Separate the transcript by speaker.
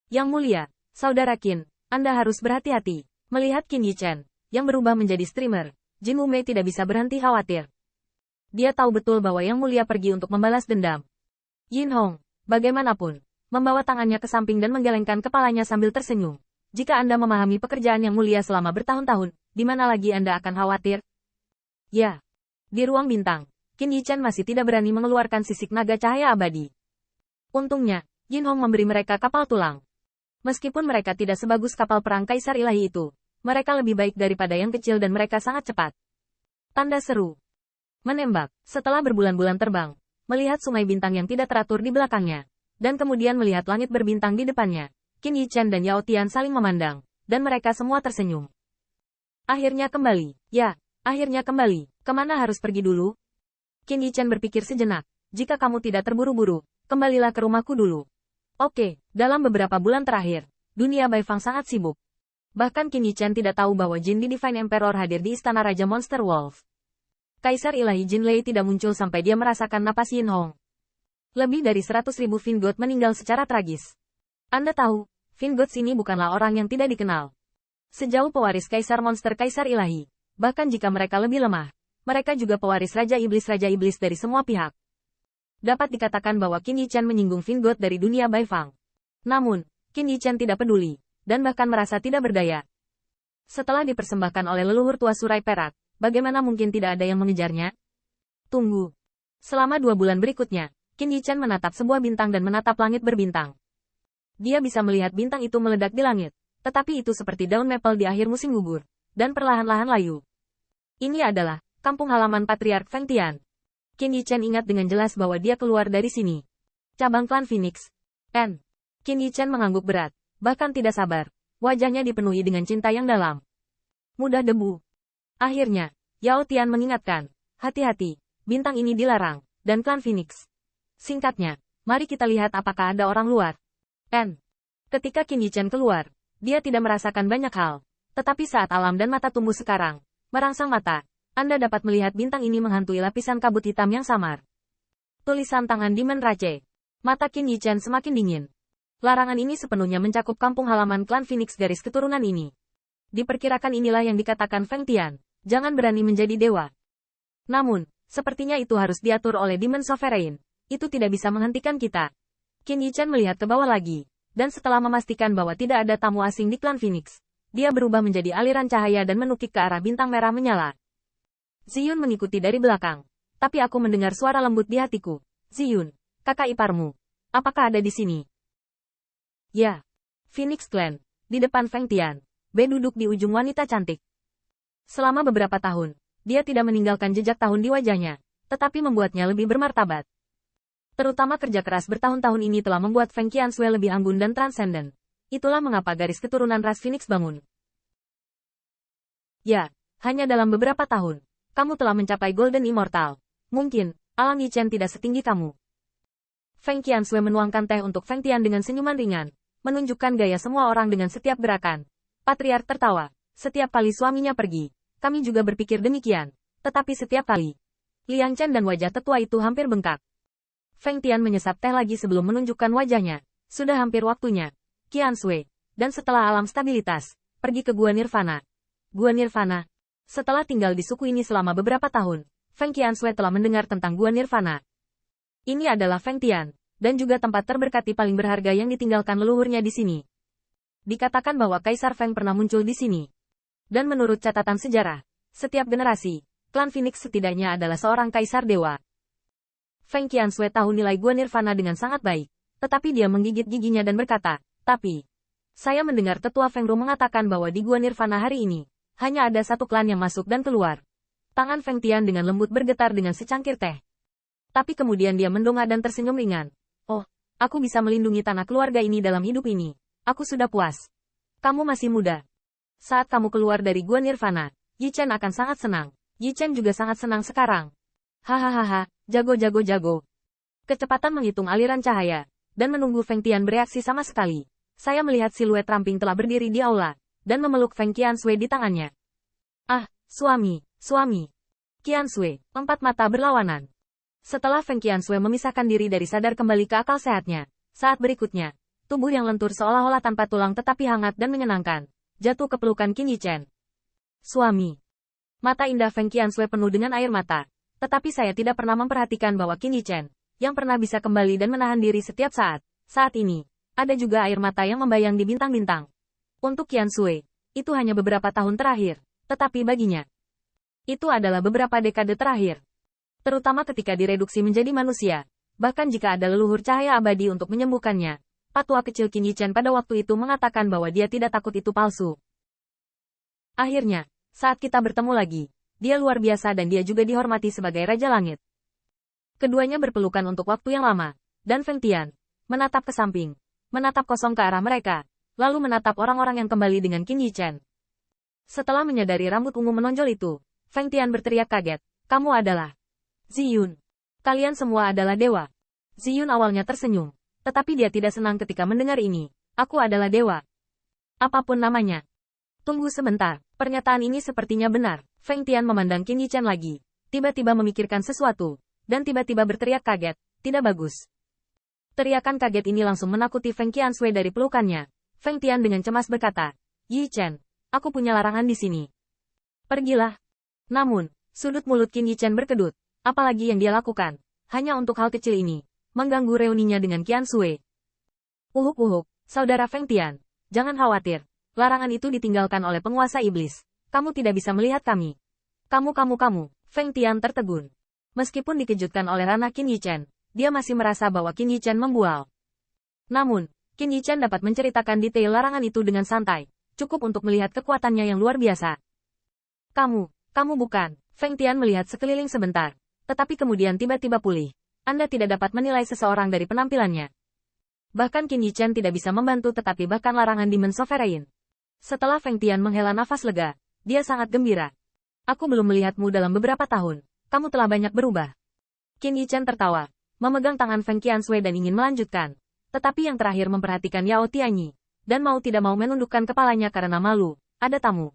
Speaker 1: Yang mulia, Saudara Qin, Anda harus berhati-hati. Melihat Qin Yichen, yang berubah menjadi streamer, Jin Wumei tidak bisa berhenti khawatir. Dia tahu betul bahwa Yang Mulia pergi untuk membalas dendam. Yin Hong, bagaimanapun, membawa tangannya ke samping dan menggelengkan kepalanya sambil tersenyum. Jika Anda memahami pekerjaan Yang Mulia selama bertahun-tahun, di mana lagi Anda akan khawatir? Ya. Di ruang bintang, Qin Yichen masih tidak berani mengeluarkan sisik naga cahaya abadi. Untungnya, Yin Hong memberi mereka kapal tulang. Meskipun mereka tidak sebagus kapal perang Kaisar Ilahi itu, mereka lebih baik daripada yang kecil dan mereka sangat cepat. Tanda seru. Menembak, setelah berbulan-bulan terbang, melihat sungai bintang yang tidak teratur di belakangnya, dan kemudian melihat langit berbintang di depannya, Qin Yichen dan Yao Tian saling memandang, dan mereka semua tersenyum. Akhirnya kembali, ya, akhirnya kembali, kemana harus pergi dulu? Qin Yichen berpikir sejenak, jika kamu tidak terburu-buru, kembalilah ke rumahku dulu. Oke, dalam beberapa bulan terakhir, dunia Baifang sangat sibuk. Bahkan Qin Yichen tidak tahu bahwa Jin di Divine Emperor hadir di Istana Raja Monster Wolf. Kaisar Ilahi Jin Lei tidak muncul sampai dia merasakan napas Yin Hong. Lebih dari 100.000 Vingods meninggal secara tragis. Anda tahu, Vingods ini bukanlah orang yang tidak dikenal. Sejauh pewaris Kaisar Monster Kaisar Ilahi, bahkan jika mereka lebih lemah, mereka juga pewaris Raja Iblis dari semua pihak. Dapat dikatakan bahwa Qin Yichen menyinggung Vingods dari dunia Baifang. Namun, Qin Yichen tidak peduli, dan bahkan merasa tidak berdaya. Setelah dipersembahkan oleh leluhur tua Surai Perak, bagaimana mungkin tidak ada yang mengejarnya? Tunggu. Selama 2 bulan berikutnya, Qin Yichen menatap sebuah bintang dan menatap langit berbintang. Dia bisa melihat bintang itu meledak di langit, tetapi itu seperti daun maple di akhir musim gugur, dan perlahan-lahan layu. Ini adalah kampung halaman Patriark Feng Tian. Qin Yichen ingat dengan jelas bahwa dia keluar dari sini. Cabang klan Phoenix. Qin Yichen mengangguk berat, bahkan tidak sabar. Wajahnya dipenuhi dengan cinta yang dalam. Mudah debu. Akhirnya, Yao Tian mengingatkan, hati-hati, bintang ini dilarang, dan klan Phoenix. Singkatnya, mari kita lihat apakah ada orang luar. Ketika Qin Yichen keluar, dia tidak merasakan banyak hal, tetapi saat alam dan mata tumbuh sekarang, merangsang mata, Anda dapat melihat bintang ini menghantui lapisan kabut hitam yang samar. Tulisan tangan Demon Rache. Mata Qin Yichen semakin dingin. Larangan ini sepenuhnya mencakup kampung halaman klan Phoenix garis keturunan ini. Diperkirakan inilah yang dikatakan Feng Tian. Jangan berani menjadi dewa. Namun, sepertinya itu harus diatur oleh Demon Sovereign. Itu tidak bisa menghentikan kita. Qin Yichen melihat ke bawah lagi, dan setelah memastikan bahwa tidak ada tamu asing di klan Phoenix, dia berubah menjadi aliran cahaya dan menukik ke arah bintang merah menyala. Ziyun mengikuti dari belakang, tapi aku mendengar suara lembut di hatiku. Ziyun, kakak iparmu, apakah ada di sini? Ya, Phoenix Clan, di depan Feng Tian. B duduk di ujung wanita cantik. Selama beberapa tahun, dia tidak meninggalkan jejak tahun di wajahnya, tetapi membuatnya lebih bermartabat. Terutama kerja keras bertahun-tahun ini telah membuat Feng Qianshui lebih anggun dan transenden. Itulah mengapa garis keturunan ras Phoenix bangun. Ya, hanya dalam beberapa tahun, kamu telah mencapai Golden Immortal. Mungkin, alam Yichen tidak setinggi kamu. Feng Qianshui menuangkan teh untuk Feng Tian dengan senyuman ringan, menunjukkan gaya semua orang dengan setiap gerakan. Patriark tertawa. Setiap kali suaminya pergi, kami juga berpikir demikian. Tetapi setiap kali, Liang Chen dan wajah tetua itu hampir bengkak. Feng Tian menyesap teh lagi sebelum menunjukkan wajahnya. Sudah hampir waktunya. Qianshui. Dan setelah alam stabilitas, pergi ke Gua Nirvana. Gua Nirvana. Setelah tinggal di suku ini selama beberapa tahun, Feng Qianshui telah mendengar tentang Gua Nirvana. Ini adalah Feng Tian, dan juga tempat terberkati paling berharga yang ditinggalkan leluhurnya di sini. Dikatakan bahwa Kaisar Feng pernah muncul di sini. Dan menurut catatan sejarah, setiap generasi, klan Phoenix setidaknya adalah seorang kaisar dewa. Feng Qianshui tahu nilai Gua Nirvana dengan sangat baik, tetapi dia menggigit giginya dan berkata, tapi, saya mendengar tetua Feng Ru mengatakan bahwa di Gua Nirvana hari ini, hanya ada satu klan yang masuk dan keluar. Tangan Feng Tian dengan lembut bergetar dengan secangkir teh. Tapi kemudian dia mendongak dan tersenyum ringan. Oh, aku bisa melindungi tanah keluarga ini dalam hidup ini. Aku sudah puas. Kamu masih muda. Saat kamu keluar dari Gua Nirvana, Yichen akan sangat senang. Yichen juga sangat senang sekarang. Hahaha, jago. Kecepatan menghitung aliran cahaya, dan menunggu Feng Tian bereaksi sama sekali. Saya melihat siluet ramping telah berdiri di aula, dan memeluk Feng Qianshui di tangannya. Ah, suami. Qianshui, 4 mata berlawanan. Setelah Feng Qianshui memisahkan diri dari sadar kembali ke akal sehatnya, saat berikutnya, Tubuh yang lentur seolah-olah tanpa tulang tetapi hangat dan menyenangkan. Jatuh ke pelukan Qin Yichen. Suami. Mata indah Feng Qianshui penuh dengan air mata. Tetapi saya tidak pernah memperhatikan bahwa Qin Yichen, yang pernah bisa kembali dan menahan diri setiap saat ini, ada juga air mata yang membayang di bintang-bintang. Untuk Qianshui, itu hanya beberapa tahun terakhir. Tetapi baginya, itu adalah beberapa dekade terakhir. Terutama ketika direduksi menjadi manusia. Bahkan jika ada leluhur cahaya abadi untuk menyembuhkannya. Patua kecil Qin Yichen pada waktu itu mengatakan bahwa dia tidak takut itu palsu. Akhirnya, saat kita bertemu lagi, dia luar biasa dan dia juga dihormati sebagai Raja Langit. Keduanya berpelukan untuk waktu yang lama, dan Feng Tian menatap ke samping, menatap kosong ke arah mereka, lalu menatap orang-orang yang kembali dengan Qin Yichen. Setelah menyadari rambut ungu menonjol itu, Feng Tian berteriak kaget, "Kamu adalah Ziyun. Kalian semua adalah dewa." Ziyun awalnya tersenyum. Tetapi dia tidak senang ketika mendengar ini. "Aku adalah dewa. Apapun namanya." Tunggu sebentar. Pernyataan ini sepertinya benar. Feng Tian memandang Qin Yichen lagi. Tiba-tiba memikirkan sesuatu. Dan tiba-tiba berteriak kaget. Tidak bagus. Teriakan kaget ini langsung menakuti Feng Qianshui dari pelukannya. Feng Tian dengan cemas berkata, "Yichen, aku punya larangan di sini. Pergilah." Namun, sudut mulut Qin Yichen berkedut. Apalagi yang dia lakukan? Hanya untuk hal kecil ini. Mengganggu reuninya dengan Qianshui. Uhuk-uhuk, saudara Feng Tian. Jangan khawatir. Larangan itu ditinggalkan oleh penguasa iblis. Kamu tidak bisa melihat kami. Kamu. Feng Tian tertegun. Meskipun dikejutkan oleh ranah Qin Yichen, dia masih merasa bahwa Qin Yichen membual. Namun, Qin Yichen dapat menceritakan detail larangan itu dengan santai. Cukup untuk melihat kekuatannya yang luar biasa. Kamu bukan. Feng Tian melihat sekeliling sebentar. Tetapi kemudian tiba-tiba pulih. Anda tidak dapat menilai seseorang dari penampilannya. Bahkan Qin Yichen tidak bisa membantu tetapi bahkan larangan Demon Sovereign. Setelah Feng Tian menghela nafas lega, dia sangat gembira. "Aku belum melihatmu dalam beberapa tahun. Kamu telah banyak berubah." Qin Yichen tertawa, memegang tangan Feng Qianshui dan ingin melanjutkan. Tetapi yang terakhir memperhatikan Yao Tianyi, dan mau tidak mau menundukkan kepalanya karena malu. "Ada tamu."